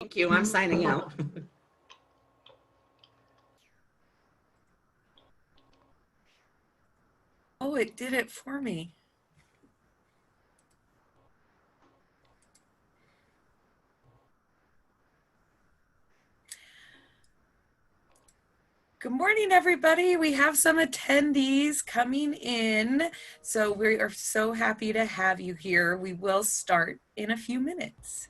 Thank you. I'm signing out. Oh, it did it for me. Good morning, everybody. We have some attendees coming in, so we are so happy to have you here. We will start in a few minutes.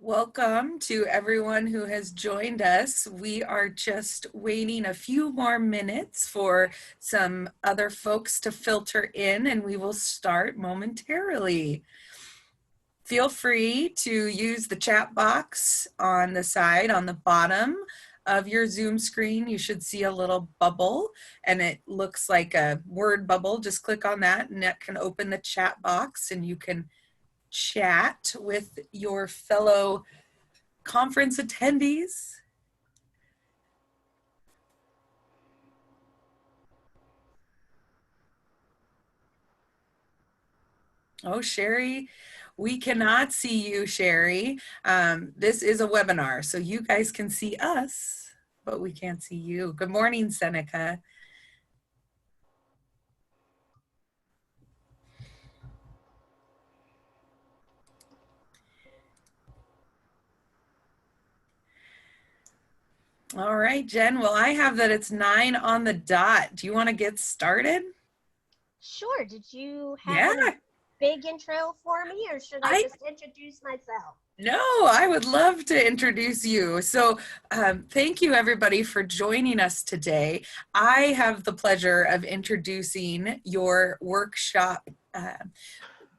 Welcome to everyone who has joined us. We are just waiting a few more minutes for some other folks to filter in, and we will start momentarily. Feel free to use the chat box on the side, on the bottom of your Zoom screen. You should see a little bubble, and it looks like a word bubble. Just click on that, and that can open the chat box, and you can chat with your fellow conference attendees. Oh, Sherry, we cannot see you, Sherry. This is a webinar, so you guys can see us, but we can't see you. Good morning, Seneca. All right, Jen. Well, I have that it's 9 on the dot. Do you want to get started? Sure. Did you have Yeah. a big intro for me, or should I just introduce myself? No, I would love to introduce you. So thank you everybody for joining us today. I have the pleasure of introducing your workshop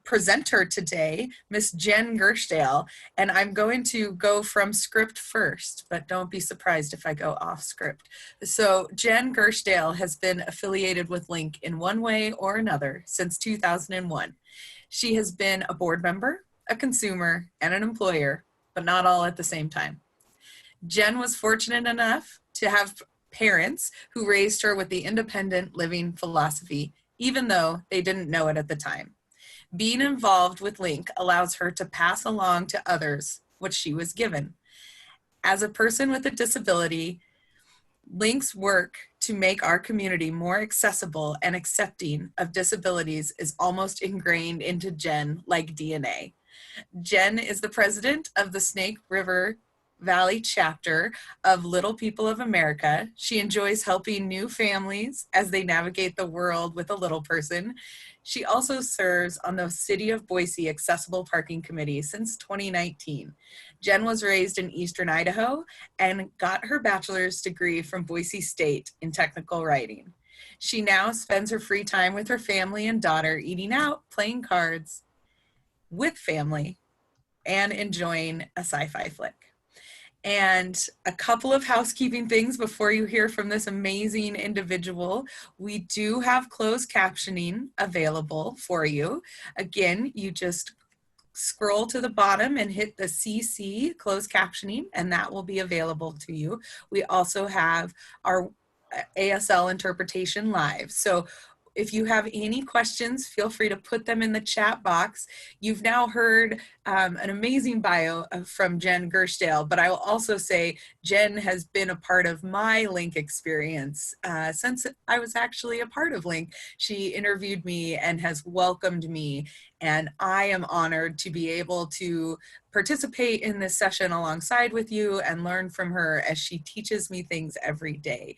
presenter today, Miss Jen Gershdale, and I'm going to go from script first, but don't be surprised if I go off script. So Jen Gershdale has been affiliated with Link in one way or another since 2001. She has been a board member, a consumer, and an employer, but not all at the same time. Jen was fortunate enough to have parents who raised her with the independent living philosophy, even though they didn't know it at the time. Being involved with Link allows her to pass along to others what she was given. As a person with a disability, Link's work to make our community more accessible and accepting of disabilities is almost ingrained into Jen like DNA. Jen is the president of the Snake River Valley chapter of Little People of America. She enjoys helping new families as they navigate the world with a little person. She also serves on the City of Boise Accessible Parking Committee since 2019. Jen was raised in Eastern Idaho and got her bachelor's degree from Boise State in technical writing. She now spends her free time with her family and daughter eating out, playing cards with family, and enjoying a sci-fi flick. And a couple of housekeeping things before you hear from this amazing individual. We do have closed captioning available for you. Again, you just scroll to the bottom and hit the CC closed captioning, and that will be available to you. We also have our ASL interpretation live. So if you have any questions, feel free to put them in the chat box. You've now heard an amazing bio from Jen Gershdale, but I will also say Jen has been a part of my Link experience since I was actually a part of Link. She interviewed me and has welcomed me, and I am honored to be able to participate in this session alongside with you and learn from her as she teaches me things every day.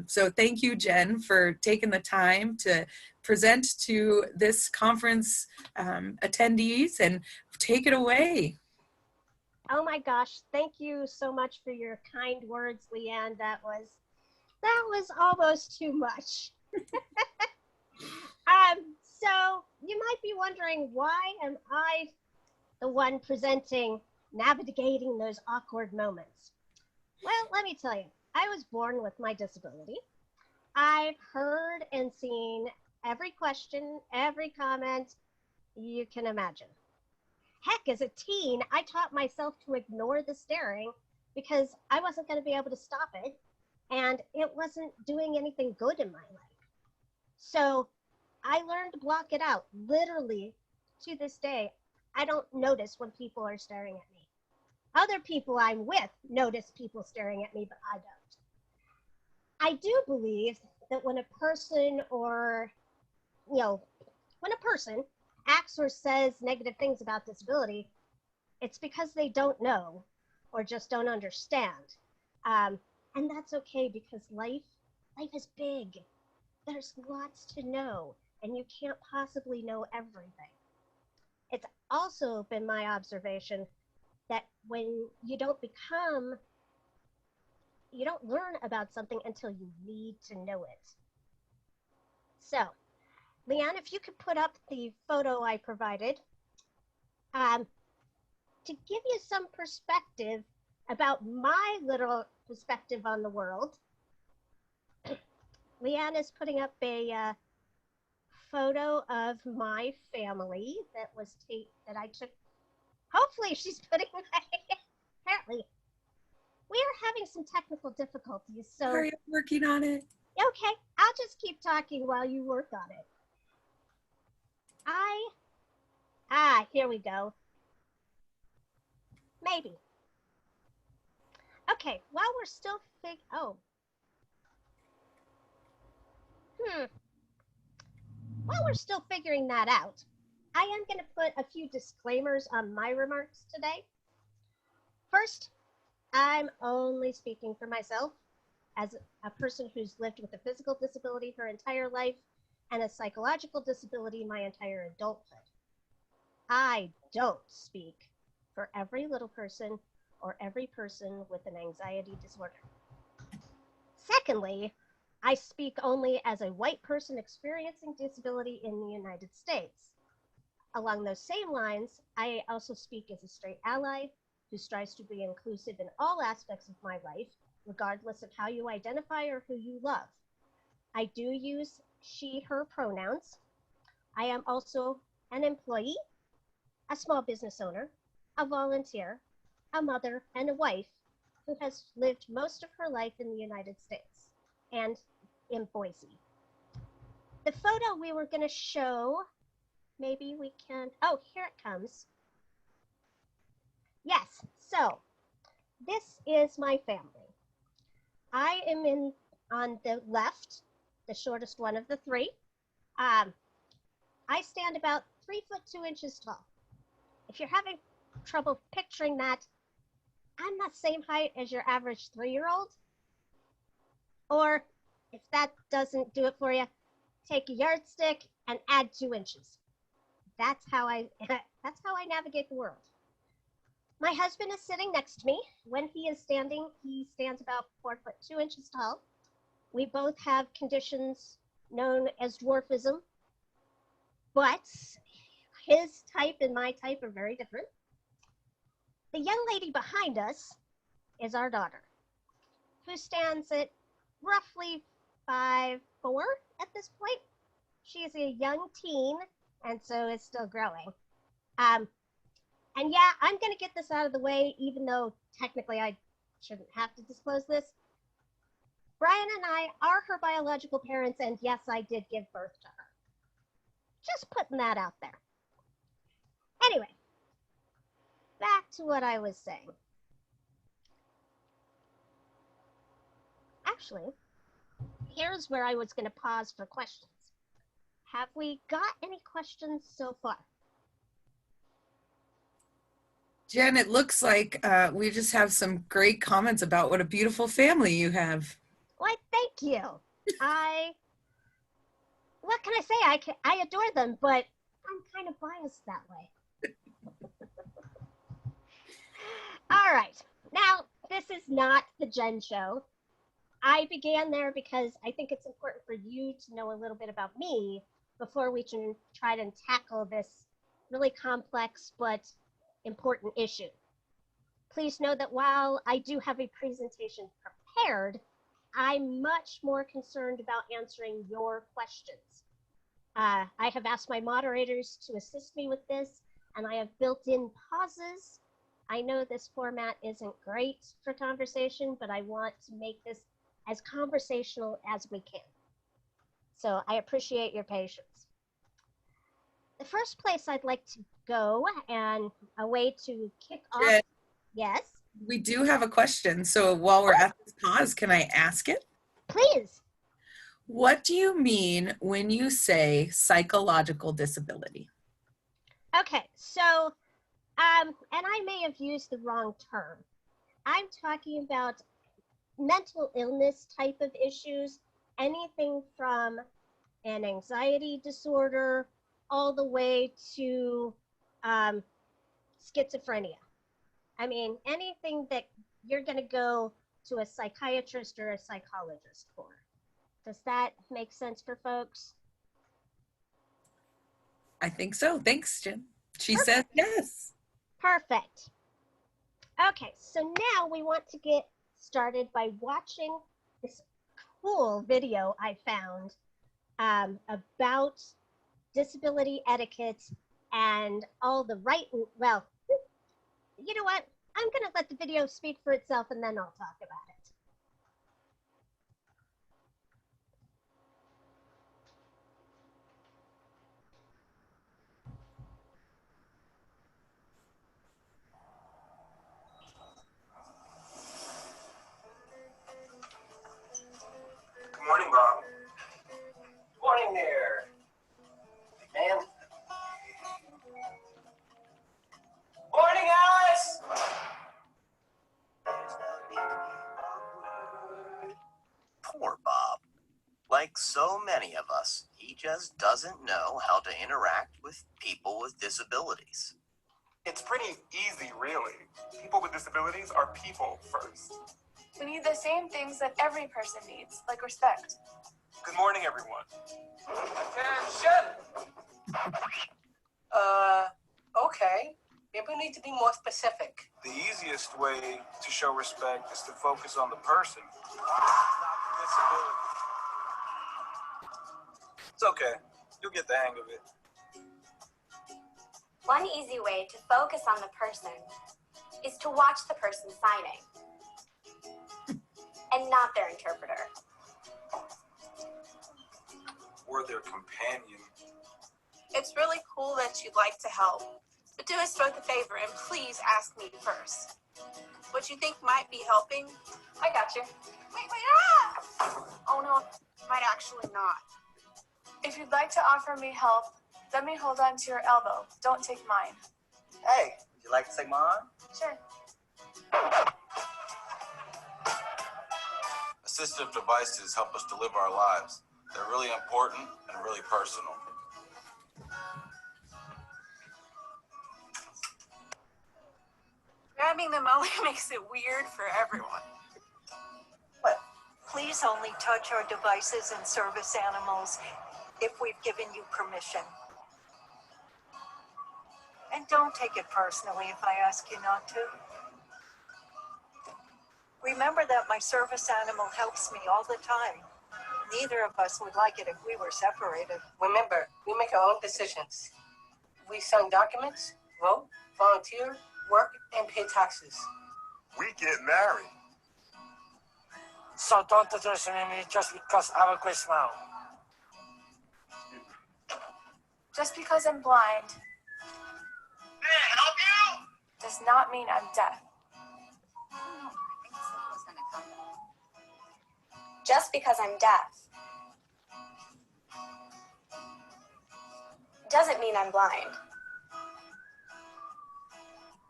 So thank you, Jen, for taking the time to present to this conference attendees, and take it away. Oh my gosh, thank you so much for your kind words, Leanne. That was almost too much. So you might be wondering, why am I the one presenting navigating those awkward moments? Well, let me tell you, I was born with my disability. I've heard and seen every question, every comment you can imagine. Heck, as a teen, I taught myself to ignore the staring because I wasn't going to be able to stop it, and it wasn't doing anything good in my life. So I learned to block it out. Literally, to this day, I don't notice when people are staring at me. Other people I'm with notice people staring at me, but I don't. I do believe that when a person or, you know, when a person acts or says negative things about disability, it's because they don't know or just don't understand. Um, and that's okay because life is big. There's lots to know, and you can't possibly know everything. It's also been my observation that when you don't learn about something until you need to know it. So, Leanne, if you could put up the photo I provided, um, to give you some perspective about my little perspective on the world, Leanne is putting up a photo of my family that I took. Hopefully, she's putting my. Apparently, we are having some technical difficulties, so Sorry, I'm working on it. okay, I'll just keep talking while you work on it. Here we go. Maybe. Okay, while we're still hmm. While we're still figuring that out, I am going to put a few disclaimers on my remarks today. First, I'm only speaking for myself as a person who's lived with a physical disability her entire life and a psychological disability my entire adulthood. I don't speak for every little person or every person with an anxiety disorder. Secondly, I speak only as a white person experiencing disability in the United States. Along those same lines, I also speak as a straight ally who strives to be inclusive in all aspects of my life, regardless of how you identify or who you love. I do use she, her pronouns. I am also an employee, a small business owner, a volunteer, a mother, and a wife who has lived most of her life in the United States and in Boise. The photo we were going to show, maybe we can, oh, here it comes. Yes, so this is my family. I am on the left, the shortest one of the three. I stand about 3'2" tall. If you're having trouble picturing that, I'm the same height as your average 3-year-old. Or if that doesn't do it for you, take a yardstick and add 2 inches. That's how I navigate the world. My husband is sitting next to me. When he is standing, he stands about 4'2" tall. We both have conditions known as dwarfism, but his type and my type are very different. The young lady behind us is our daughter, who stands at roughly 5'4" at this point. She is a young teen, and so is still growing. And yeah, I'm going to get this out of the way, even though technically I shouldn't have to disclose this. Brian and I are her biological parents, and yes, I did give birth to her. Just putting that out there. Anyway, back to what I was saying. Actually, here's where I was going to pause for questions. Have we got any questions so far? Jen, it looks like we just have some great comments about what a beautiful family you have. Why, thank you. What can I say? I adore them, but I'm kind of biased that way. All right. Now, this is not the Jen show. I began there because I think it's important for you to know a little bit about me before we can try to tackle this really complex but important issue. Please know that while I do have a presentation prepared, I'm much more concerned about answering your questions. I have asked my moderators to assist me with this, and I have built in pauses. I know this format isn't great for conversation, but I want to make this as conversational as we can. So I appreciate your patience. The first place I'd like to go and a way to kick off. Jen, Yes, we do have a question. So while we're at this pause, can I ask it? please. What do you mean when you say psychological disability? Okay, so, and I may have used the wrong term. I'm talking about mental illness type of issues, anything from an anxiety disorder all the way to schizophrenia. I mean, anything that you're going to go to a psychiatrist or a psychologist for. Does that make sense for folks? I think so. Thanks, Jen. She Perfect. says yes. Perfect. Okay, so now we want to get started by watching this cool video I found about disability etiquette and all the right, well, you know what? I'm going to let the video speak for itself and then I'll talk about it. Good morning, Bob. Morning there, man. Morning, Alice! Poor Bob. Like so many of us, he just doesn't know how to interact with people with disabilities. It's pretty easy, really. People with disabilities are people first. We need the same things that every person needs, like respect. Good morning, everyone. Attention! Okay. Maybe we need to be more specific. The easiest way to show respect is to focus on the person, not the disability. It's okay. You'll get the hang of it. One easy way to focus on the person is to watch the person signing and not their interpreter. Or their companion. It's really cool that you'd like to help, but do us both a favor and please ask me first. What you think might be helping? I got you. Wait, ah! Oh no, might actually not. If you'd like to offer me help, let me hold on to your elbow. Don't take mine. Hey, would you like to take mine? Sure. Assistive devices help us to live our lives. They're really important and really personal. Grabbing them only makes it weird for everyone. But please only touch our devices and service animals if we've given you permission. And don't take it personally if I ask you not to. Remember that my service animal helps me all the time. Neither of us would like it if we were separated. Remember, we make our own decisions. We sign documents, vote, volunteer, work, and pay taxes. We get married. So don't address me just because I have a great smile. Just because I'm blind Can I help you? does not mean I'm deaf. Just because I'm deaf doesn't mean I'm blind.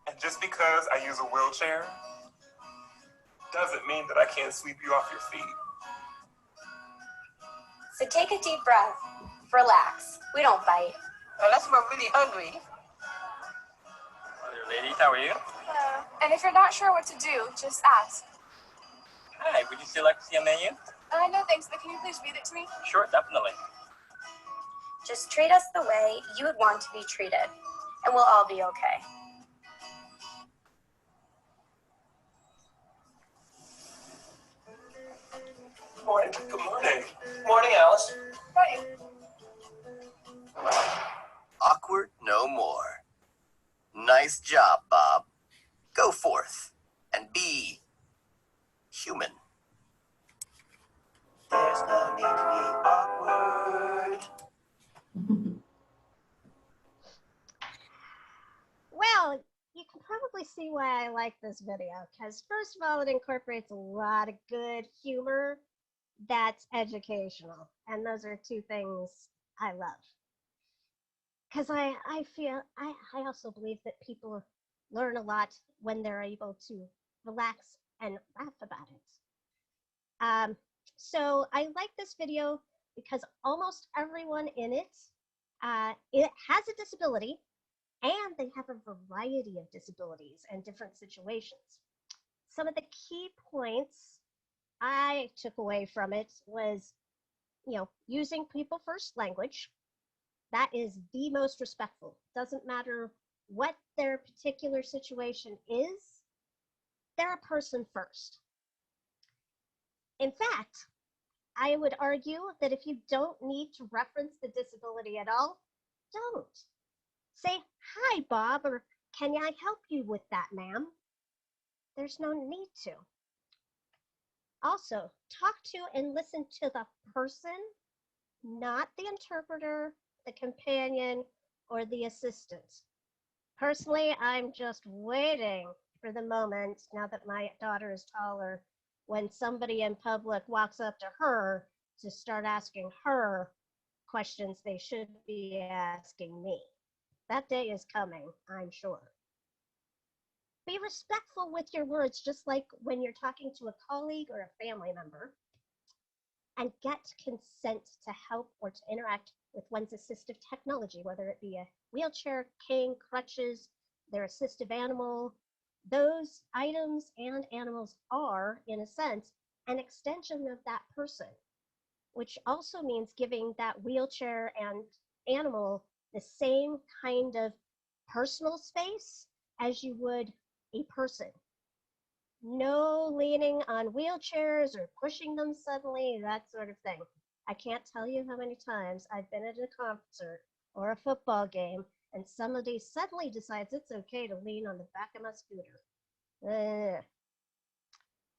And just because I use a wheelchair doesn't mean that I can't sweep you off your feet. So take a deep breath, relax. We don't bite. Unless we're really hungry. Hi there, ladies. How are you? And if you're not sure what to do, just ask. Hi, would you still like to see a menu? No thanks, but can you please read it to me? Sure, definitely. Just treat us the way you would want to be treated, and we'll all be okay. Morning. Good morning. Morning, Alice. Right. Awkward no more. Nice job, Bob. Go forth and be human. There's no need to be awkward. Well, you can probably see why I like this video, because first of all, it incorporates a lot of good humor that's educational. And those are two things I love. Because I also believe that people learn a lot when they're able to relax and laugh about it. So I like this video because almost everyone in it has a disability, and they have a variety of disabilities and different situations. Some of the key points I took away from it was, using people first language. That is the most respectful. Doesn't matter what their particular situation is, they're a person first. In fact, I would argue that if you don't need to reference the disability at all, don't. Say, hi, Bob, or can I help you with that, ma'am? There's no need to. Also, talk to and listen to the person, not the interpreter, the companion, or the assistant. Personally, I'm just waiting for the moment, now that my daughter is taller, when somebody in public walks up to her to start asking her questions they should be asking me. That day is coming, I'm sure. Be respectful with your words, just like when you're talking to a colleague or a family member, and get consent to help or to interact with one's assistive technology, whether it be a wheelchair, cane, crutches, their assistive animal. Those items and animals are, in a sense, an extension of that person, which also means giving that wheelchair and animal the same kind of personal space as you would a person. No leaning on wheelchairs or pushing them suddenly, that sort of thing. I can't tell you how many times I've been at a concert or a football game and somebody suddenly decides it's okay to lean on the back of my scooter.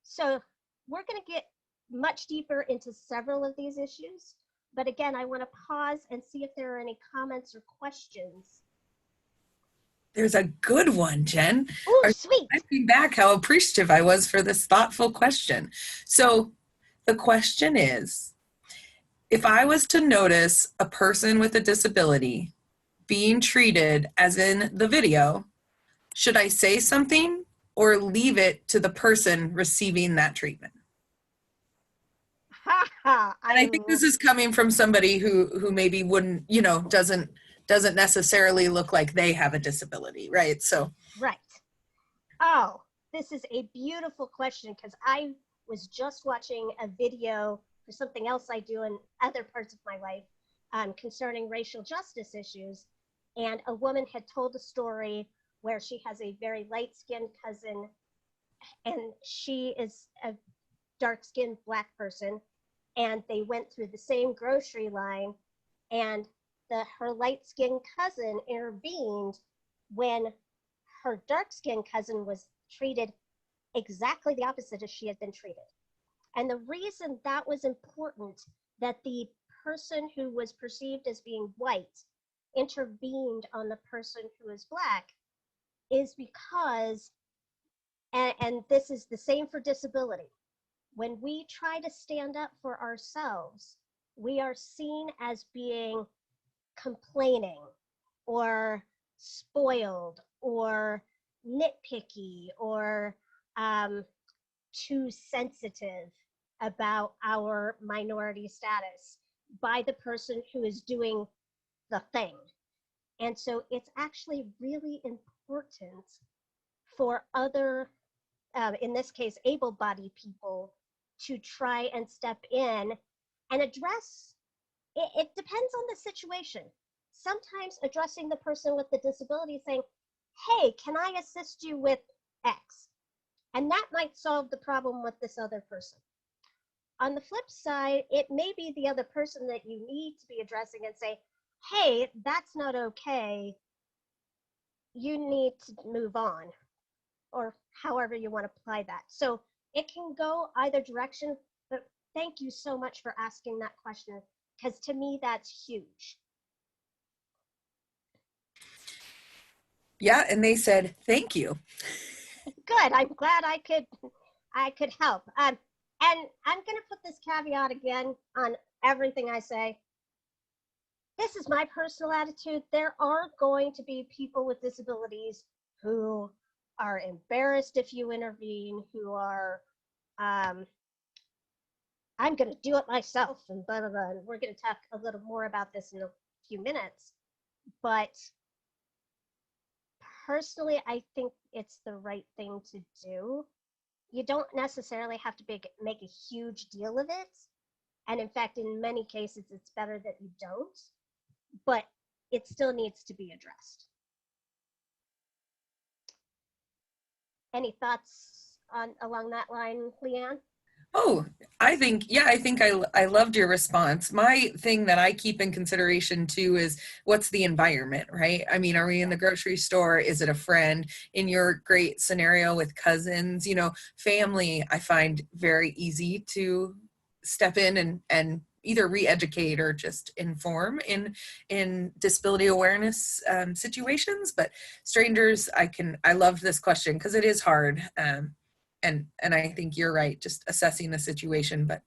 So we're going to get much deeper into several of these issues. But again, I want to pause and see if there are any comments or questions. There's a good one, Jen. Oh, sweet. Looking back, how appreciative I was for this thoughtful question. So the question is, if I was to notice a person with a disability being treated as in the video, should I say something or leave it to the person receiving that treatment? And I think this is coming from somebody who maybe wouldn't, doesn't necessarily look like they have a disability, right? So right. Oh, this is a beautiful question, because I was just watching a video for something else I do in other parts of my life concerning racial justice issues, and a woman had told a story where she has a very light-skinned cousin, and she is a dark-skinned Black person, and they went through the same grocery line, and her light-skinned cousin intervened when her dark-skinned cousin was treated exactly the opposite as she had been treated. And the reason that was important, that the person who was perceived as being white intervened on the person who is Black, is because, and this is the same for disability, when we try to stand up for ourselves, we are seen as being complaining or spoiled or nitpicky or too sensitive about our minority status by the person who is doing the thing. And so it's actually really important for other, in this case, able-bodied people to try and step in and address. It depends on the situation. Sometimes addressing the person with the disability, saying, hey, can I assist you with X? And that might solve the problem with this other person. On the flip side, it may be the other person that you need to be addressing and say, hey, that's not okay. You need to move on, or however you want to apply that. So it can go either direction, but thank you so much for asking that question, because to me, that's huge. Yeah, and they said, thank you. Good, I'm glad I could help. And I'm gonna put this caveat again on everything I say. This is my personal attitude. There are going to be people with disabilities who are embarrassed if you intervene, who are, I'm going to do it myself, and blah, blah, blah. And we're going to talk a little more about this in a few minutes. But personally, I think it's the right thing to do. You don't necessarily have to make a huge deal of it. And in fact, in many cases, it's better that you don't. But it still needs to be addressed. Any thoughts along that line, Leanne? Oh, I think I loved your response. My thing that I keep in consideration too is what's the environment, right? I mean, are we in the grocery store? Is it a friend? In your great scenario with cousins, family, I find very easy to step in and either re-educate or just inform in disability awareness situations. But strangers, I love this question because it is hard. And I think you're right, just assessing the situation, but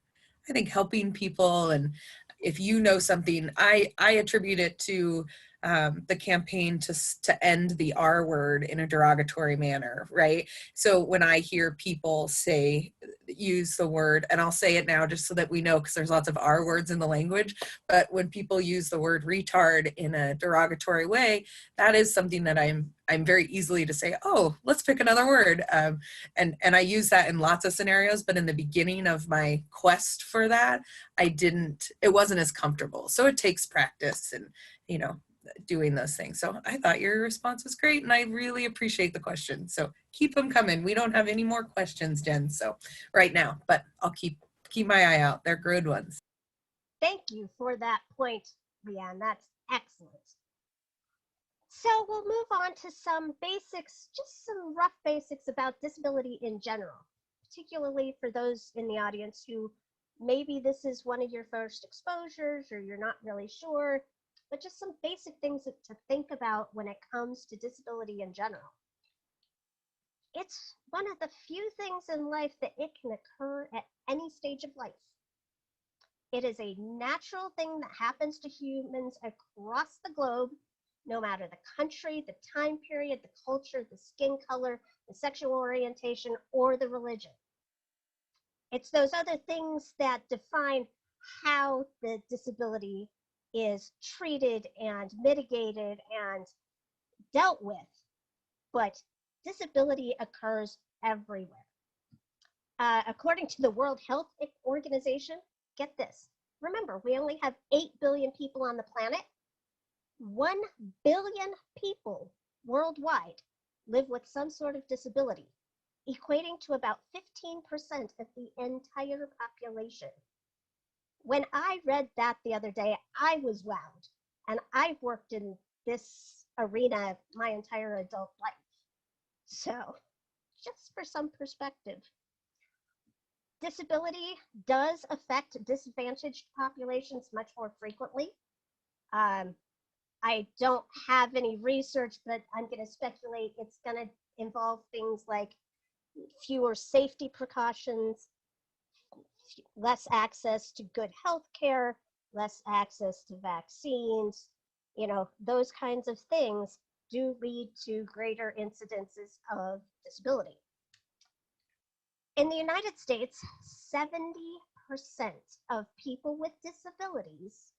I think helping people, and if you know something, I attribute it to the campaign to end the R word in a derogatory manner, right? So when I hear people use the word, and I'll say it now just so that we know, because there's lots of R words in the language, but when people use the word retard in a derogatory way, that is something that I'm very easily to say, oh, let's pick another word. And I use that in lots of scenarios, but in the beginning of my quest for that, it wasn't as comfortable. So it takes practice and, doing those things. So I thought your response was great, and I really appreciate the question. So keep them coming. We don't have any more questions, Jen, so right now, but I'll keep my eye out. They're good ones. Thank you for that point, Leanne. That's excellent. So we'll move on to some basics, just some rough basics about disability in general, particularly for those in the audience who maybe this is one of your first exposures or you're not really sure, but just some basic things to think about when it comes to disability in general. It's one of the few things in life that it can occur at any stage of life. It is a natural thing that happens to humans across the globe, no matter the country, the time period, the culture, the skin color, the sexual orientation, or the religion. It's those other things that define how the disability is treated and mitigated and dealt with. But disability occurs everywhere. According to the World Health Organization, get this. Remember, we only have 8 billion people on the planet. 1 billion people worldwide live with some sort of disability, equating to about 15% of the entire population. When I read that the other day, I was wowed. And I've worked in this arena my entire adult life. So, just for some perspective. Disability does affect disadvantaged populations much more frequently. I don't have any research, but I'm going to speculate it's going to involve things like fewer safety precautions, less access to good health care, less access to vaccines. Those kinds of things do lead to greater incidences of disability. In the United States, 70% of people with disabilities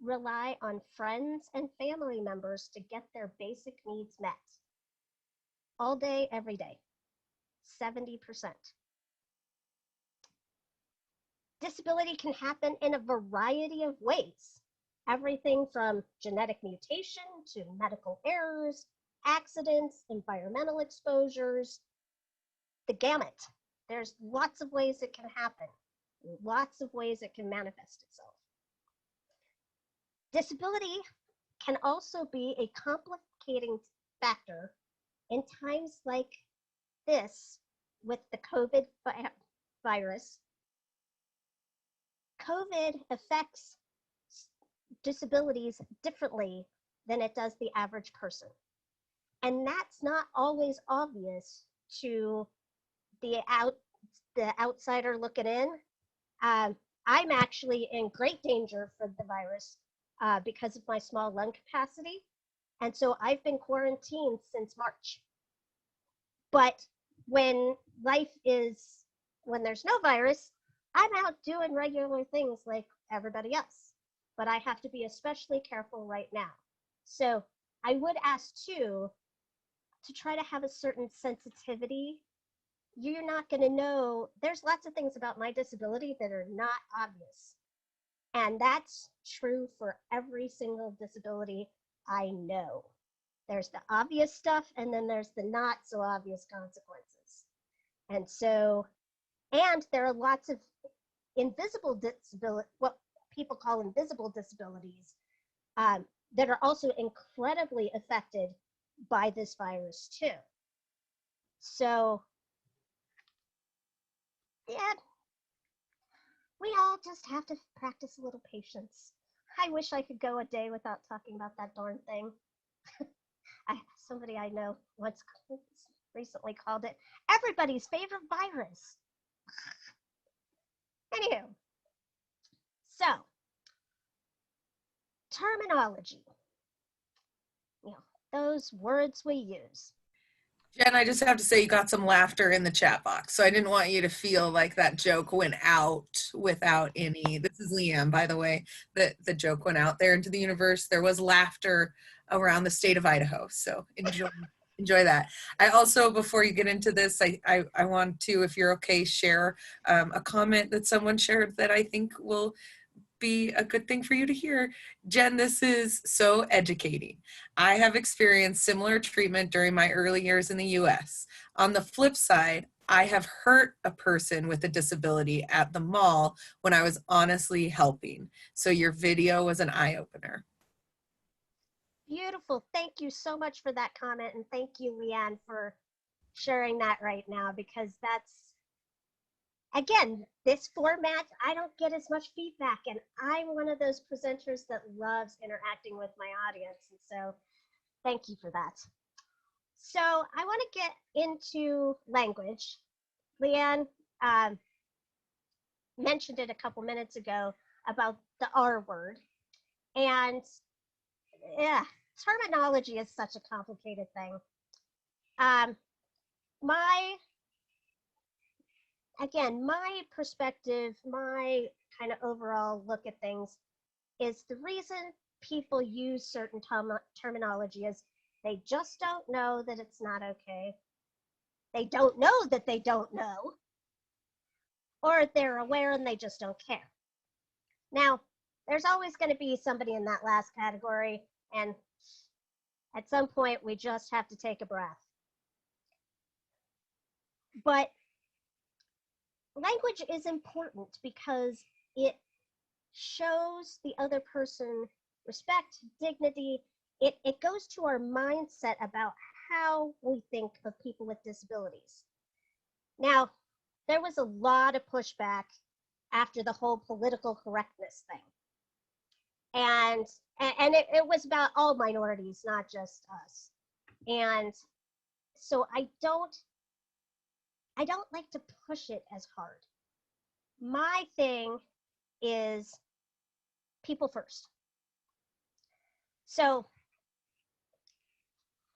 rely on friends and family members to get their basic needs met. all day, every day. 70%. Disability can happen in a variety of ways. Everything from genetic mutation to medical errors, accidents, environmental exposures, the gamut. There's lots of ways it can happen, lots of ways it can manifest itself. Disability can also be a complicating factor in times like this with the COVID virus. COVID affects disabilities differently than it does the average person. And that's not always obvious to the outsider looking in. I'm actually in great danger for the virus because of my small lung capacity. And so I've been quarantined since March. But when there's no virus, I'm out doing regular things like everybody else. But I have to be especially careful right now. So I would ask too, to try to have a certain sensitivity. You're not going to know, there's lots of things about my disability that are not obvious. And that's true for every single disability I know. There's the obvious stuff, and then there's the not so obvious consequences. And so, and there are lots of invisible disability, what people call invisible disabilities, that are also incredibly affected by this virus too. So, yeah, we all just have to practice a little patience. I wish I could go a day without talking about that darn thing. Somebody I know once recently called it everybody's favorite virus. Anywho, so terminology, those words we use. Jen, I just have to say you got some laughter in the chat box, so I didn't want you to feel like that joke went out without any. This is Leanne, by the way. The joke went out there into the universe. There was laughter around the state of Idaho, so enjoy that. I also, before you get into this, I want to, if you're okay, share a comment that someone shared that I think will be a good thing for you to hear. Jen, this is so educating. I have experienced similar treatment during my early years in the US. On the flip side, I have hurt a person with a disability at the mall when I was honestly helping. So your video was an eye-opener. Beautiful. Thank you so much for that comment. And thank you, Leanne, for sharing that right now, because that's, again, this format, I don't get as much feedback, and I'm one of those presenters that loves interacting with my audience. And so thank you for that. So I want to get into language. Leanne mentioned it a couple minutes ago about the R word. And yeah, terminology is such a complicated thing. My perspective, my kind of overall look at things is the reason people use certain terminology is they just don't know that it's not okay. They don't know that they don't know, or they're aware and they just don't care. Now, there's always going to be somebody in that last category, and at some point we just have to take a breath. But language is important because it shows the other person respect, dignity. It goes to our mindset about how we think of people with disabilities. Now, there was a lot of pushback after the whole political correctness thing. And it was about all minorities, not just us. And so I don't like to push it as hard. My thing is people first. So,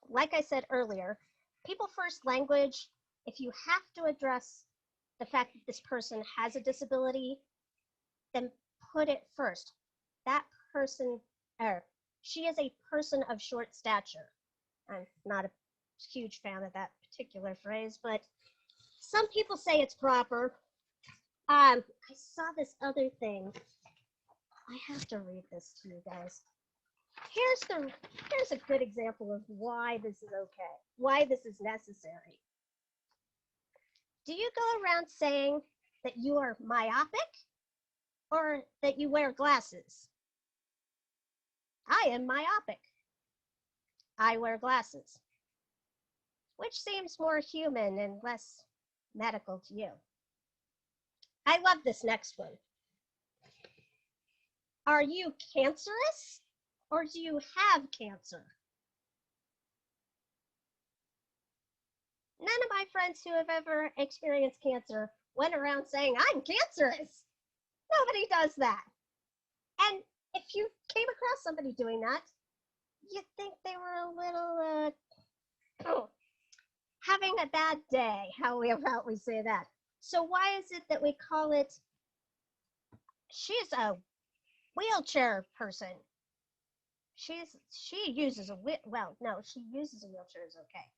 like I said earlier, people first language, if you have to address the fact that this person has a disability, then put it first. That person, or she is a person of short stature. I'm not a huge fan of that particular phrase, but some people say it's proper. I saw this other thing. I have to read this to you guys. Here's a good example of why this is okay, why this is necessary. Do you go around saying that you are myopic or that you wear glasses? I am myopic. I wear glasses. Which seems more human and less medical to you? I love this next one. Are you cancerous or do you have cancer? None of my friends who have ever experienced cancer went around saying, I'm cancerous. Nobody does that. And if you came across somebody doing that, you'd think they were a little having a bad day, how we say that. So why is it that we call it, she's a wheelchair person? She uses a she uses a wheelchair is okay.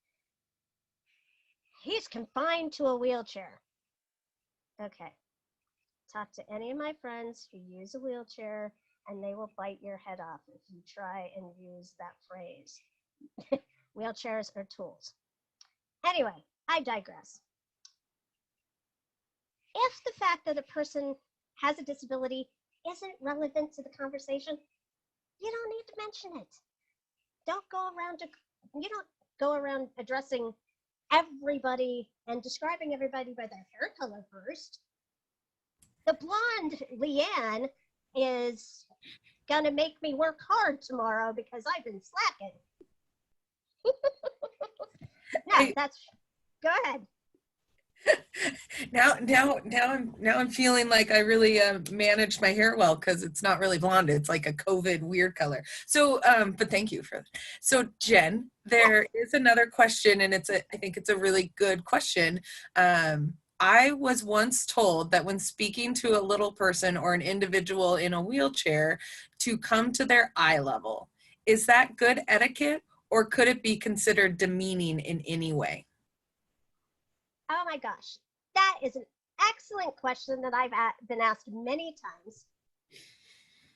He's confined to a wheelchair. Okay. Talk to any of my friends who use a wheelchair and they will bite your head off if you try and use that phrase. Wheelchairs are tools. Anyway, I digress. If the fact that a person has a disability isn't relevant to the conversation, you don't need to mention it. You don't go around addressing everybody and describing everybody by their hair color first. The blonde Leanne is gonna make me work hard tomorrow because I've been slacking. Go ahead. Now I'm feeling like I really managed my hair well because it's not really blonde. It's like a COVID weird color. So, but thank you for that. So Jen, there is another question, and I think it's a really good question. I was once told that when speaking to a little person or an individual in a wheelchair to come to their eye level. Is that good etiquette, or could it be considered demeaning in any way? Oh my gosh, that is an excellent question that I've been asked many times.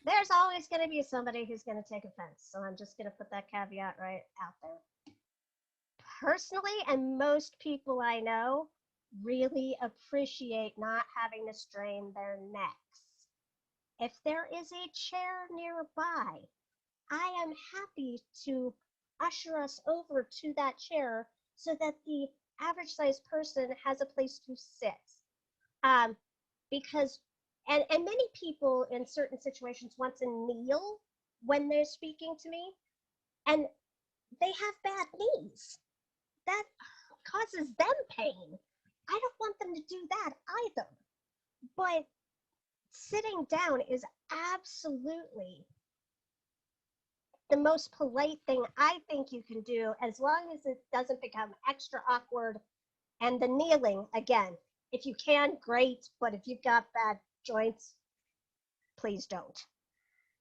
There's always going to be somebody who's going to take offense, so I'm just going to put that caveat right out there. Personally, and most people I know really appreciate not having to strain their necks. If there is a chair nearby, I am happy to usher us over to that chair so that the average sized person has a place to sit. Because many people in certain situations want to kneel when they're speaking to me, and they have bad knees. That causes them pain. I don't want them to do that either. But sitting down is absolutely the most polite thing I think you can do, as long as it doesn't become extra awkward. And the kneeling, again, if you can, great, but if you've got bad joints, please don't.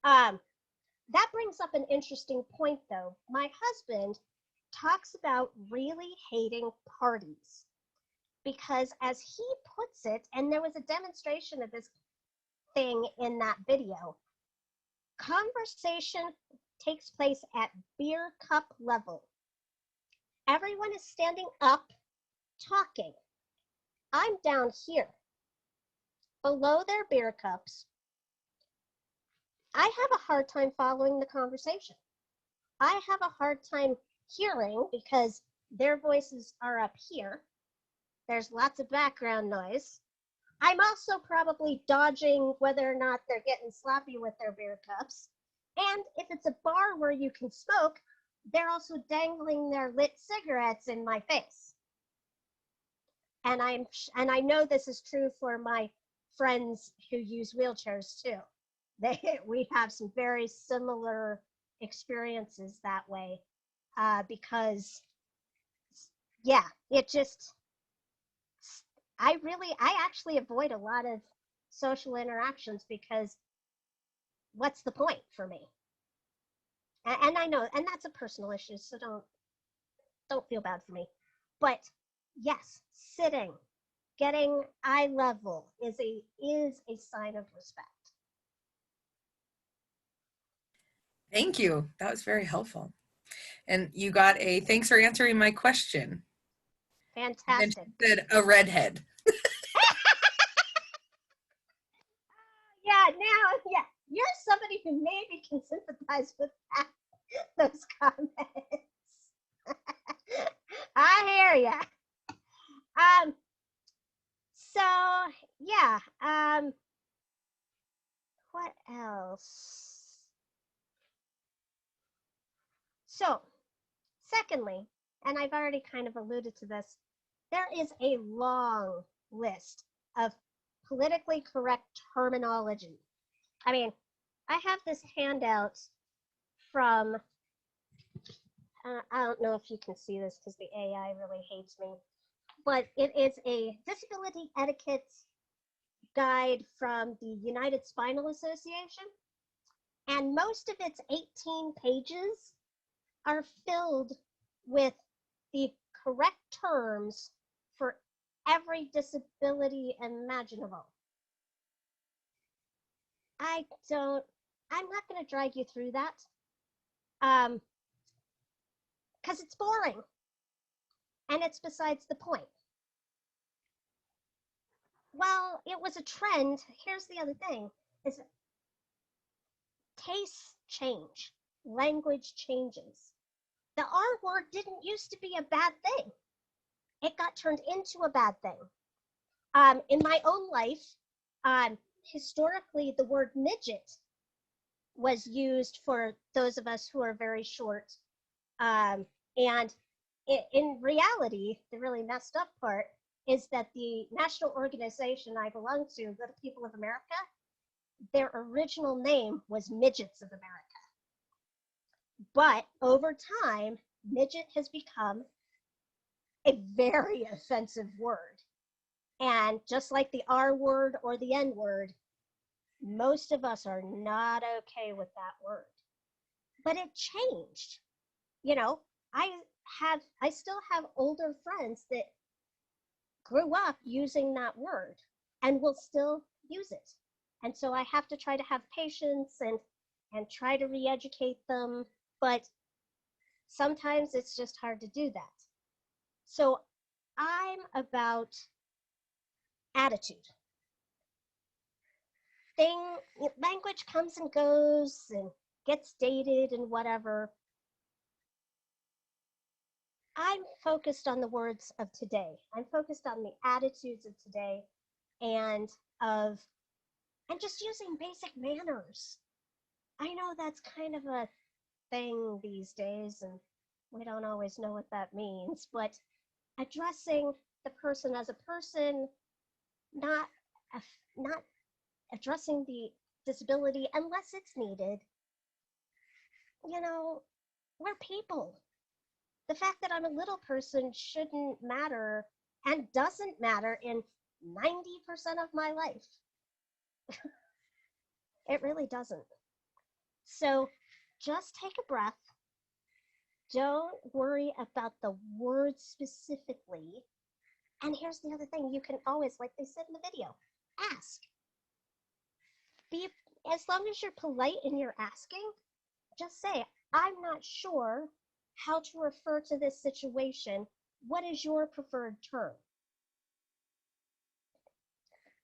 That brings up an interesting point, though. My husband talks about really hating parties because, as he puts it, and there was a demonstration of this thing in that video, conversation takes place at beer cup level. Everyone is standing up, talking. I'm down here, below their beer cups. I have a hard time following the conversation. I have a hard time hearing because their voices are up here. There's lots of background noise. I'm also probably dodging whether or not they're getting sloppy with their beer cups. And if it's a bar where you can smoke, they're also dangling their lit cigarettes in my face. And I know this is true for my friends who use wheelchairs too. We have some very similar experiences that way, because yeah, I actually avoid a lot of social interactions because what's the point for me? And I know, and that's a personal issue, so don't feel bad for me. But yes, sitting, getting eye level is a sign of respect. Thank you. That was very helpful. And you got a thanks for answering my question. Fantastic. And she said a redhead. Yeah, you're somebody who maybe can sympathize with that, those comments. I hear ya. So yeah, what else? So, secondly, and I've already kind of alluded to this, there is a long list of politically correct terminology. I mean, I have this handout from, I don't know if you can see this because the AI really hates me, but it is a disability etiquette guide from the United Spinal Association. And most of its 18 pages are filled with the correct terms for every disability imaginable. I'm not going to drag you through that because it's boring and it's besides the point. Well, it was a trend. Here's the other thing is tastes change, language changes. The R word didn't used to be a bad thing. It got turned into a bad thing. In my own life, historically, the word midget was used for those of us who are very short. And in reality, the really messed up part is that the national organization I belong to, the People of America, their original name was Midgets of America. But over time, midget has become a very offensive word. And just like the R word or the N word, most of us are not okay with that word. But it changed. You know, I still have older friends that grew up using that word and will still use it. And so I have to try to have patience and try to re-educate them, but sometimes it's just hard to do that. So I'm about attitude. Language comes and goes and gets dated and whatever. I'm focused on the words of today. I'm focused on the attitudes of today and just using basic manners. I know that's kind of a thing these days and we don't always know what that means, but addressing the person as a person, not addressing the disability unless it's needed. You know, we're people. The fact that I'm a little person shouldn't matter and doesn't matter in 90% of my life. It really doesn't. So just take a breath. Don't worry about the words specifically. And here's the other thing, you can always, like they said in the video, ask. As long as you're polite in your asking, just say, I'm not sure how to refer to this situation. What is your preferred term?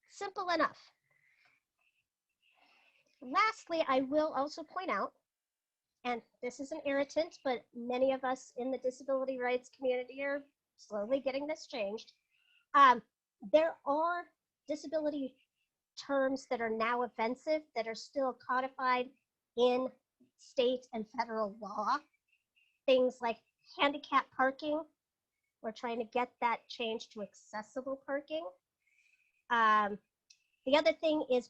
Simple enough. Lastly, I will also point out, and this is an irritant, but many of us in the disability rights community are slowly getting this changed. There are disability terms that are now offensive that are still codified in state and federal law. Things like handicap parking. We're trying to get that changed to accessible parking. The other thing is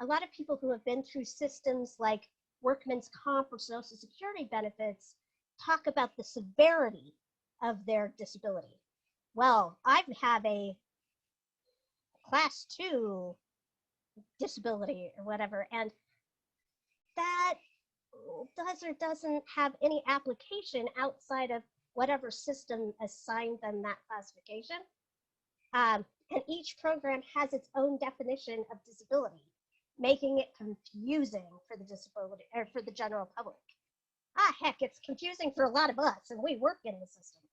a lot of people who have been through systems like workman's comp or social security benefits talk about the severity of their disability. Well, I have a class 2 disability or whatever, and that does or doesn't have any application outside of whatever system assigned them that classification. And each program has its own definition of disability, making it confusing for the disability or for the general public. Heck, it's confusing for a lot of us, and we work in the system.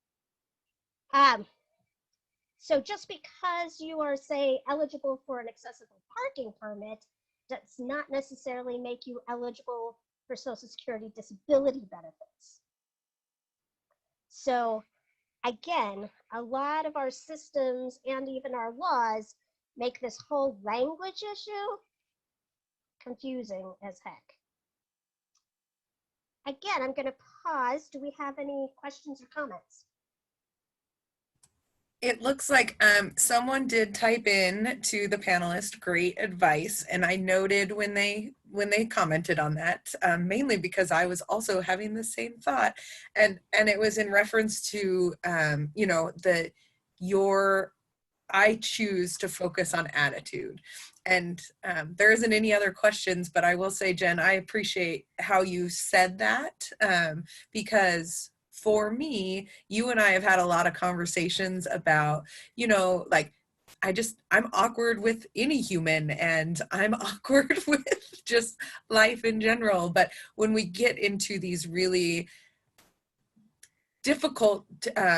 So just because you are, say, eligible for an accessible parking permit does not necessarily make you eligible for Social Security disability benefits. So again, a lot of our systems and even our laws make this whole language issue confusing as heck. Again, I'm going to pause. Do we have any questions or comments? It looks like someone did type in to the panelist, great advice, and I noted when they commented on that, mainly because I was also having the same thought, and it was in reference to you know, I choose to focus on attitude. And there isn't any other questions, but I will say, Jen, I appreciate how you said that, because for me, you and I have had a lot of conversations about, you know, like, I'm awkward with any human, and I'm awkward with just life in general. But when we get into these really difficult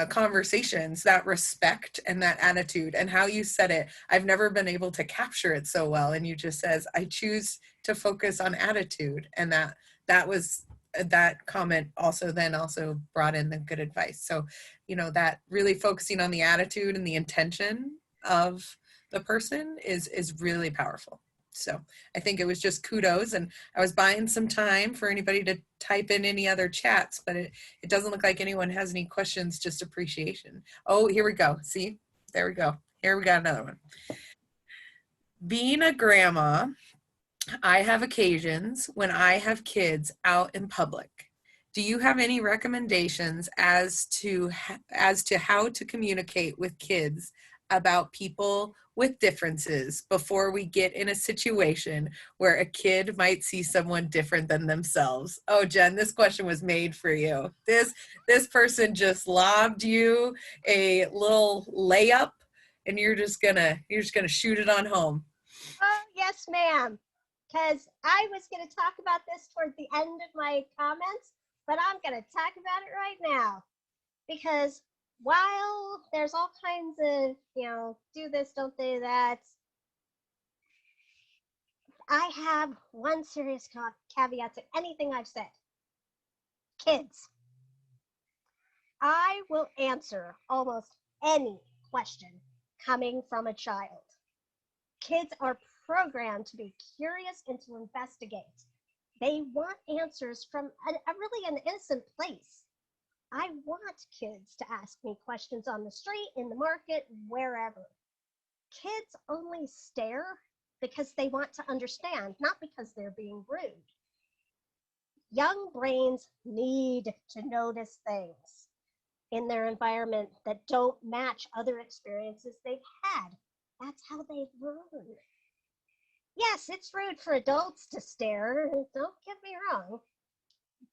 conversations, that respect and that attitude, and how you said it, I've never been able to capture it so well. And you just says, I choose to focus on attitude. And that comment also brought in the good advice. So, you know, that really focusing on the attitude and the intention of the person is really powerful. So I think it was just kudos, and I was buying some time for anybody to type in any other chats, but it doesn't look like anyone has any questions, just appreciation. Oh, here we go. See, there we go. Here we got another one. Being a grandma, I have occasions when I have kids out in public. Do you have any recommendations as to how to communicate with kids about people with differences before we get in a situation where a kid might see someone different than themselves? Oh, Jen, this question was made for you. This person just lobbed you a little layup, and you're just gonna shoot it on home. Oh, yes, ma'am. Because I was going to talk about this toward the end of my comments, but I'm going to talk about it right now. Because while there's all kinds of, you know, do this, don't do that, I have one serious caveat to anything I've said. Kids. I will answer almost any question coming from a child. Kids are programmed to be curious and to investigate. They want answers from really an innocent place. I want kids to ask me questions on the street, in the market, wherever. Kids only stare because they want to understand, not because they're being rude. Young brains need to notice things in their environment that don't match other experiences they've had. That's how they learn. Yes, it's rude for adults to stare, don't get me wrong.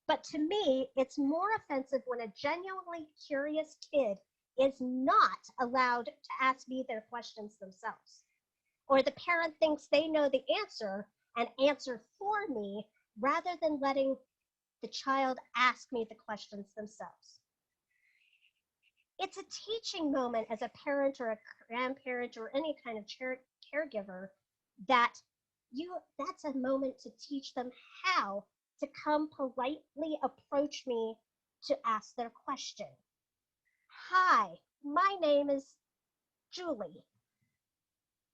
But to me, it's more offensive when a genuinely curious kid is not allowed to ask me their questions themselves. Or the parent thinks they know the answer and answer for me rather than letting the child ask me the questions themselves. It's a teaching moment as a parent or a grandparent or any kind of caregiver that's a moment to teach them how to come politely approach me to ask their question. Hi, my name is Julie.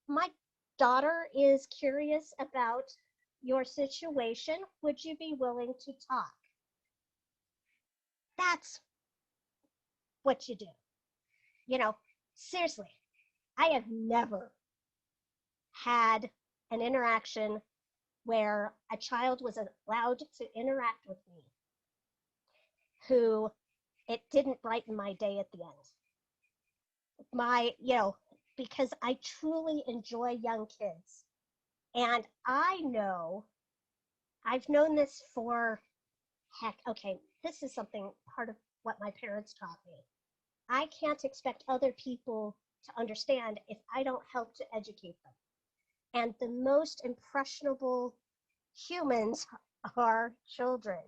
My daughter is curious about your situation. Would you be willing to talk? That's what you do. You know, seriously, I have never had an interaction where a child was allowed to interact with me who it didn't brighten my day at the end. Because I truly enjoy young kids. And I've known this for, heck, okay, this is something part of what my parents taught me. I can't expect other people to understand if I don't help to educate them. And the most impressionable humans are children.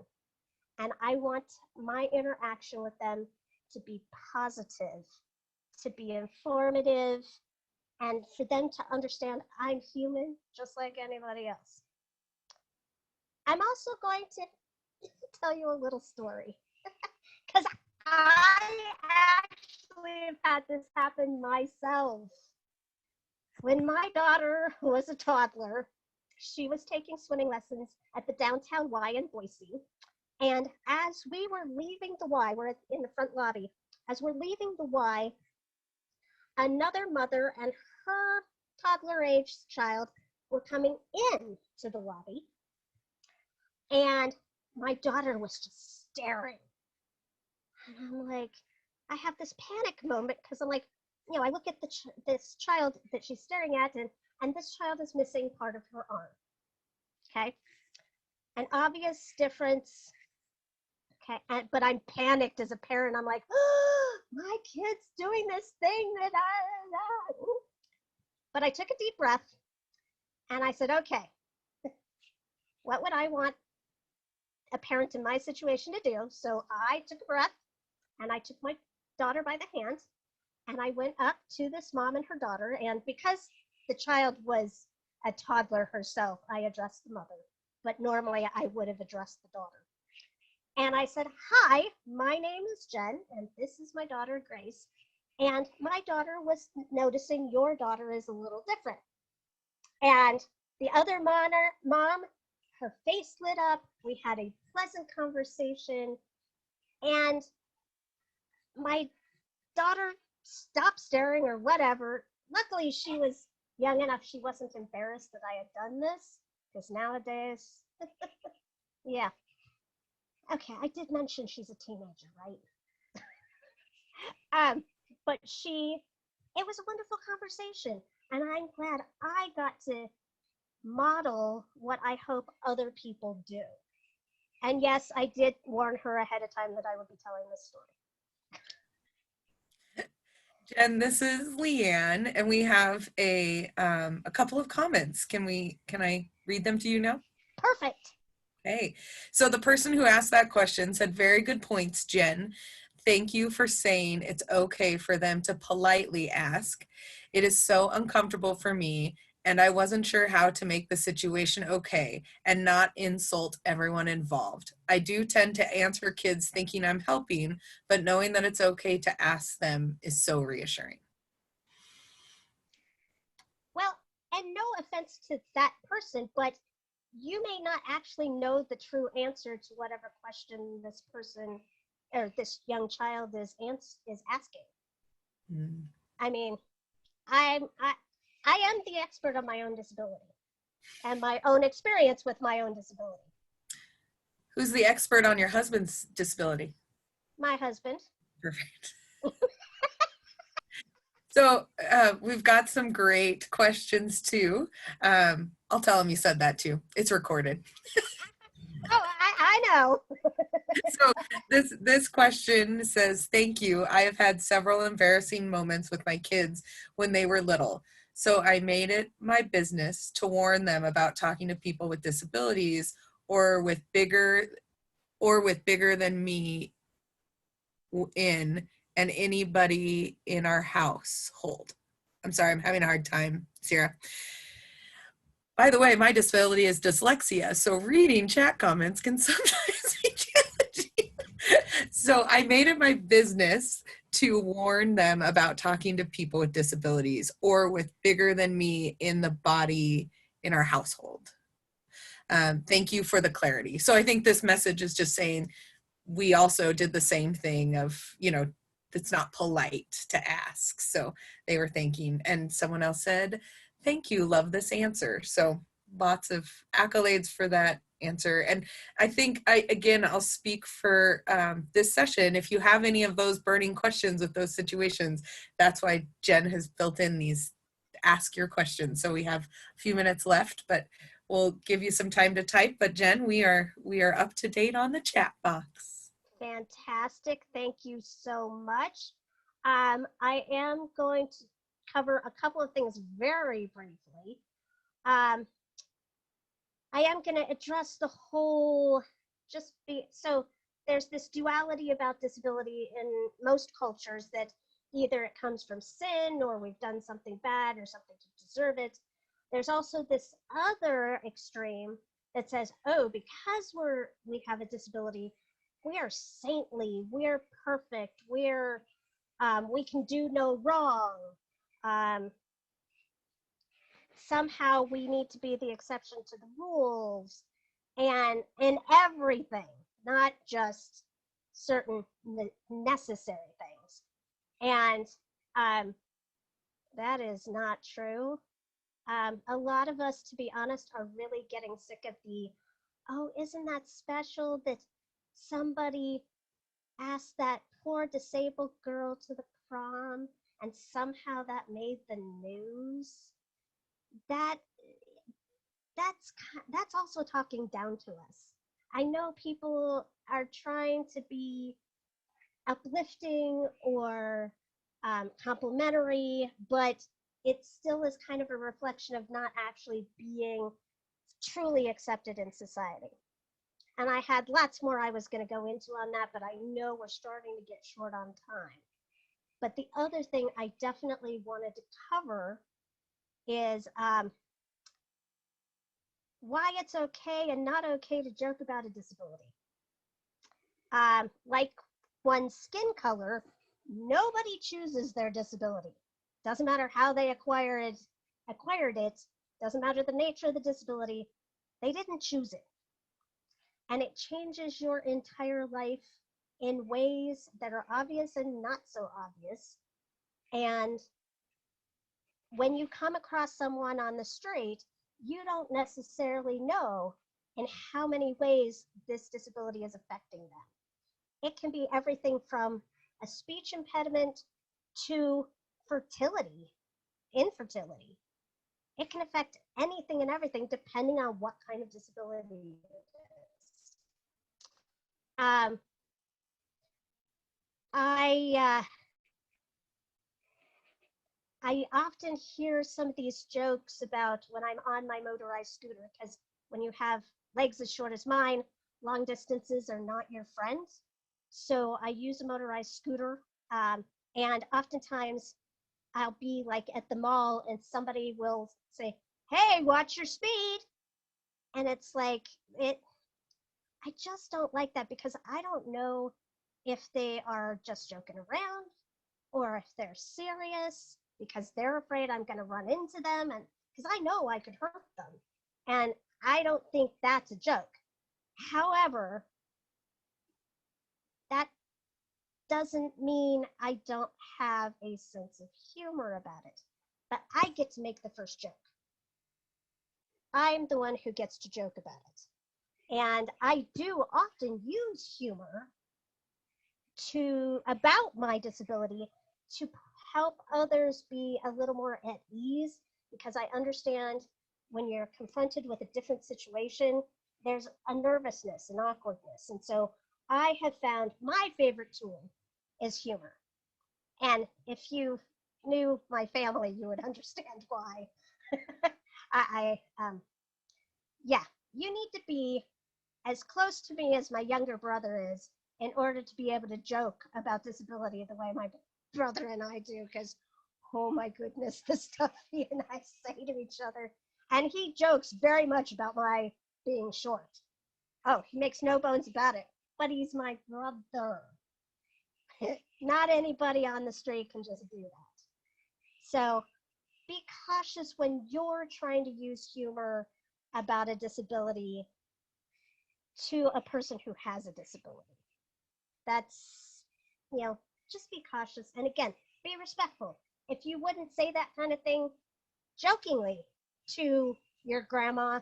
And I want my interaction with them to be positive, to be informative, and for them to understand I'm human just like anybody else. I'm also going to tell you a little story because I actually have had this happen myself. When my daughter was a toddler, she was taking swimming lessons at the downtown Y in Boise. And as we were leaving the Y, we're in the front lobby, as we're leaving the Y, another mother and her toddler aged child were coming in to the lobby. And my daughter was just staring. And I'm like, I have this panic moment because I'm like, I look at this child that she's staring at, and this child is missing part of her arm. Okay. An obvious difference. Okay. But I'm panicked as a parent. I'm like, oh, my kid's doing this thing that But I took a deep breath and I said, okay, what would I want a parent in my situation to do? So I took a breath and I took my daughter by the hand and I went up to this mom and her daughter. And because the child was a toddler herself, I addressed the mother. But normally I would have addressed the daughter. And I said, hi, my name is Jen, and this is my daughter, Grace. And my daughter was noticing your daughter is a little different. And the other mom, her face lit up. We had a pleasant conversation. And my daughter stopped staring or whatever. Luckily, she was young enough. She wasn't embarrassed that I had done this. Because nowadays, yeah. Okay, I did mention she's a teenager, right? But it was a wonderful conversation. And I'm glad I got to model what I hope other people do. And yes, I did warn her ahead of time that I would be telling this story. Jen, this is Leanne, and we have a couple of comments. Can I read them to you now? Perfect. Okay, so the person who asked that question said, very good points, Jen. Thank you for saying it's okay for them to politely ask. It is so uncomfortable for me, and I wasn't sure how to make the situation okay and not insult everyone involved. I do tend to answer kids thinking I'm helping, but knowing that it's okay to ask them is so reassuring. Well, and no offense to that person, but you may not actually know the true answer to whatever question this person or this young child is asking. Mm. I mean, I am the expert on my own disability and my own experience with my own disability. Who's the expert on your husband's disability? My husband. Perfect. So we've got some great questions too. I'll tell him you said that too. It's recorded. Oh, I know. So this question says, thank you. I have had several embarrassing moments with my kids when they were little. So I made it my business to warn them about talking to people with disabilities or with bigger than me in and anybody in our household. I'm sorry, I'm having a hard time, Sarah. By the way, my disability is dyslexia, so reading chat comments can sometimes be challenging. So I made it my business to warn them about talking to people with disabilities or with bigger than me in the body in our household. Thank you for the clarity. So I think this message is just saying we also did the same thing of, it's not polite to ask. So they were thanking, and someone else said, thank you, love this answer. So lots of accolades for that answer. And I think I'll speak for this session. If you have any of those burning questions with those situations, that's why Jen has built in these ask your questions. So we have a few minutes left, but we'll give you some time to type. But Jen, we are up to date on the chat box. Fantastic. Thank you so much. I am going to cover a couple of things very briefly. Um, I am going to address the whole so there's this duality about disability in most cultures that either it comes from sin or we've done something bad or something to deserve it. There's also this other extreme that says, oh, because we have a disability, we are saintly, we're perfect, we can do no wrong. Somehow we need to be the exception to the rules, and in everything, not just certain necessary things. And that is not true. A lot of us, to be honest, are really getting sick of oh, isn't that special that somebody asked that poor disabled girl to the prom and somehow that made the news? That that's also talking down to us. I know people are trying to be uplifting or complimentary, but it still is kind of a reflection of not actually being truly accepted in society. And I had lots more I was going to go into on that, but I know we're starting to get short on time. But the other thing I definitely wanted to cover is why it's okay and not okay to joke about a disability. Like one's skin color, nobody chooses their disability. Doesn't matter how they acquired it, doesn't matter the nature of the disability, they didn't choose it. And it changes your entire life in ways that are obvious and not so obvious. And when you come across someone on the street, you don't necessarily know in how many ways this disability is affecting them. It can be everything from a speech impediment to fertility, infertility. It can affect anything and everything depending on what kind of disability it is. I often hear some of these jokes about when I'm on my motorized scooter, because when you have legs as short as mine, long distances are not your friends. So I use a motorized scooter, and oftentimes I'll be like at the mall and somebody will say, "Hey, watch your speed." And it's like, I just don't like that, because I don't know if they are just joking around or if they're serious because they're afraid I'm going to run into them, and because I know I could hurt them. And I don't think that's a joke. However, that doesn't mean I don't have a sense of humor about it. But I get to make the first joke. I'm the one who gets to joke about it. And I do often use humor about my disability to help others be a little more at ease, because I understand when you're confronted with a different situation, there's a nervousness and awkwardness. And so I have found my favorite tool is humor. And if you knew my family, you would understand why. Yeah, you need to be as close to me as my younger brother is in order to be able to joke about disability the way my brother and I do, because oh my goodness, the stuff he and I say to each other. And he jokes very much about my being short. Oh, he makes no bones about it, but he's my brother. Not anybody on the street can just do that. So be cautious when you're trying to use humor about a disability to a person who has a disability. That's, just be cautious. And again, be respectful. If you wouldn't say that kind of thing jokingly to your grandma,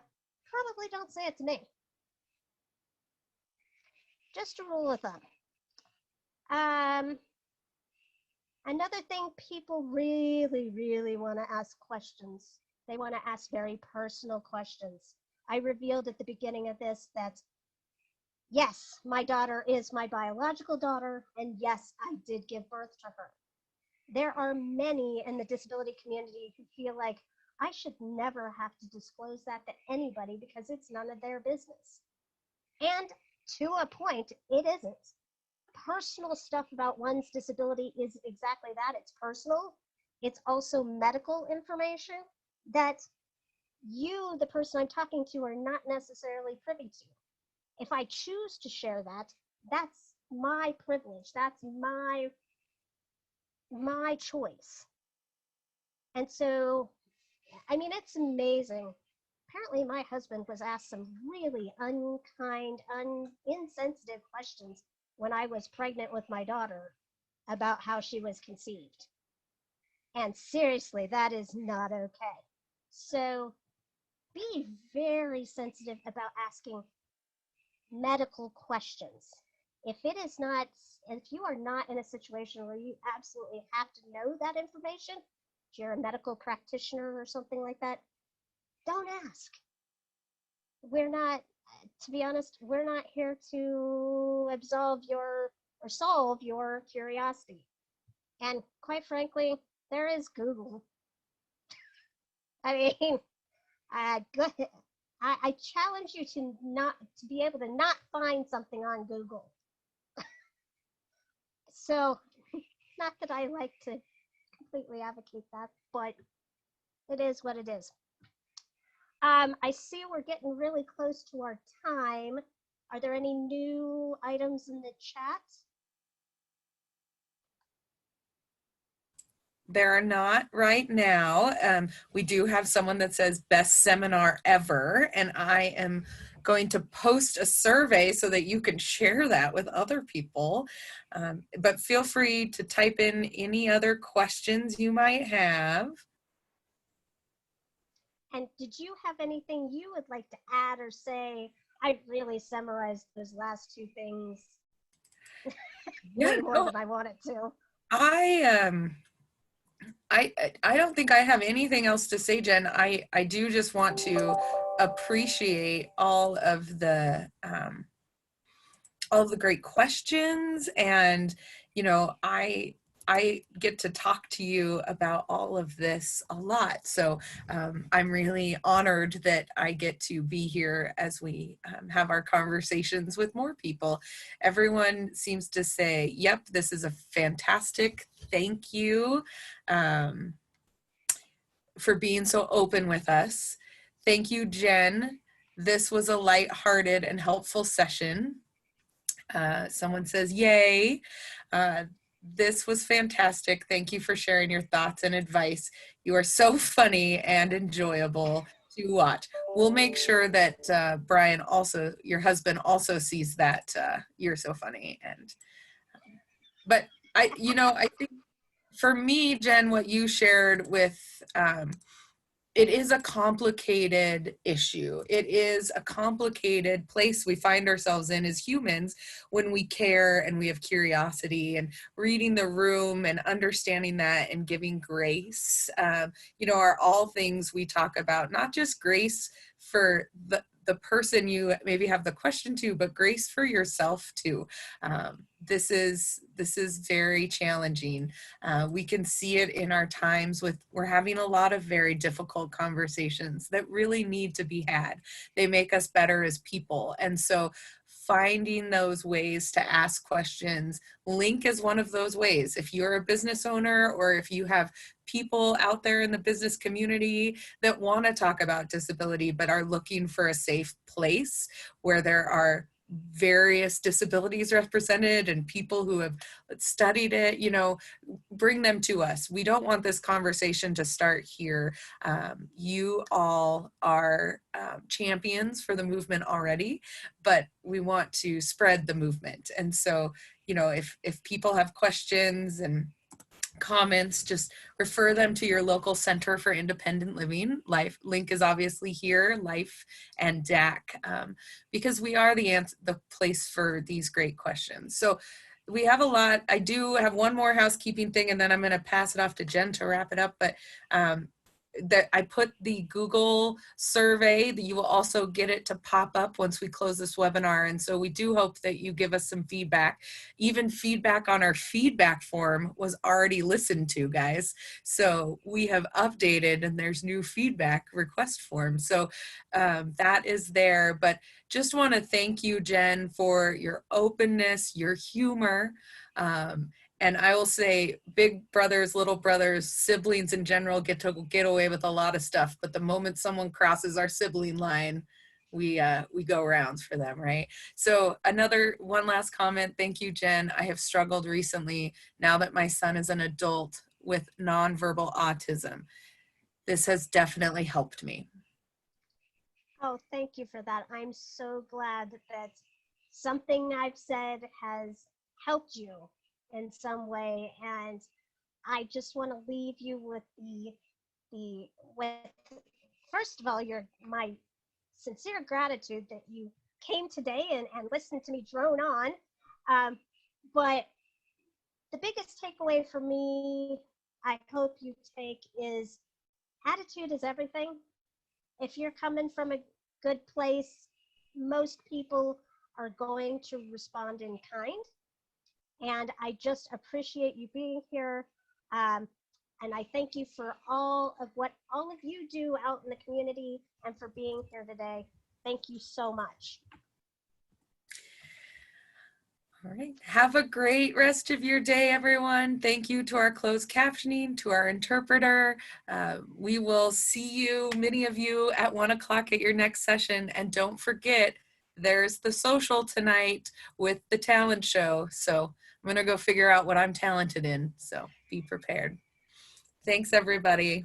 probably don't say it to me. Just a rule of thumb. Another thing, people really, really want to ask questions. They want to ask very personal questions. I revealed at the beginning of this that Yes, my daughter is my biological daughter, and yes, I did give birth to her. There are many in the disability community who feel like I should never have to disclose that to anybody because it's none of their business. And to a point, it isn't. Personal stuff about one's disability is exactly that. It's personal. It's also medical information that you, the person I'm talking to, are not necessarily privy to. If I choose to share that, that's my privilege. That's my choice. And so, I mean, it's amazing. Apparently, my husband was asked some really unkind, insensitive questions when I was pregnant with my daughter about how she was conceived. And seriously, that is not okay. So be very sensitive about asking medical questions. If it is not, if you are not in a situation where you absolutely have to know that information, if you're a medical practitioner or something like that, don't ask. We're not, to be honest, we're not here to absolve your or solve your curiosity. And quite frankly, there is Google. I mean, go ahead. I challenge you to be able to not find something on Google. So, not that I like to completely advocate that, but it is what it is. I see we're getting really close to our time. Are there any new items in the chat? There are not right now. We do have someone that says best seminar ever, and I am going to post a survey so that you can share that with other people. But feel free to type in any other questions you might have. And did you have anything you would like to add or say? I really summarized those last two things way more than I wanted to. I don't think I have anything else to say, Jen. I do just want to appreciate all of the great questions, and you know, I get to talk to you about all of this a lot. So I'm really honored that I get to be here as we have our conversations with more people. Everyone seems to say, yep, this is a fantastic, thank you for being so open with us. Thank you, Jen. This was a lighthearted and helpful session. Someone says, yay. This was fantastic. Thank you for sharing your thoughts and advice. You are so funny and enjoyable to watch. We'll make sure that Brian also, your husband, also sees that you're so funny. And but I think for me, Jen, what you shared with it is a complicated issue. It is a complicated place we find ourselves in as humans when we care and we have curiosity, and reading the room and understanding that and giving grace, are all things we talk about. Not just grace for the person you maybe have the question to, but grace for yourself too. This is very challenging. We can see it in our times we're having a lot of very difficult conversations that really need to be had. They make us better as people. And so finding those ways to ask questions, Link is one of those ways. If you're a business owner, or if you have people out there in the business community that want to talk about disability but are looking for a safe place where there are various disabilities represented and people who have studied it, bring them to us. We don't want this conversation to start here. You all are champions for the movement already, but we want to spread the movement. And so, if people have questions and comments, just refer them to your local Center for Independent Living. Link is obviously here, Life and DAC, because we are the place for these great questions. So we have a lot. I do have one more housekeeping thing, and then I'm going to pass it off to Jen to wrap it up. But that I put the Google survey that you will also get it to pop up once we close this webinar. And so we do hope that you give us some feedback. Even feedback on our feedback form was already listened to, guys. So we have updated and there's new feedback request form. So that is there. But just want to thank you, Jen, for your openness, your humor. And I will say big brothers, little brothers, siblings in general get to get away with a lot of stuff. But the moment someone crosses our sibling line, we go rounds for them, right? So one last comment. Thank you, Jen. I have struggled recently now that my son is an adult with nonverbal autism. This has definitely helped me. Oh, thank you for that. I'm so glad that something I've said has helped you in some way. And I just want to leave you with first of all, my sincere gratitude that you came today and listened to me drone on. But the biggest takeaway for me, I hope you take, is attitude is everything. If you're coming from a good place, most people are going to respond in kind. And I just appreciate you being here. And I thank you for all of what all of you do out in the community and for being here today. Thank you so much. All right. Have a great rest of your day, everyone. Thank you to our closed captioning, to our interpreter. We will see you, many of you, at 1 o'clock at your next session. And don't forget, there's the social tonight with the talent show. So I'm going to go figure out what I'm talented in. So be prepared. Thanks, everybody.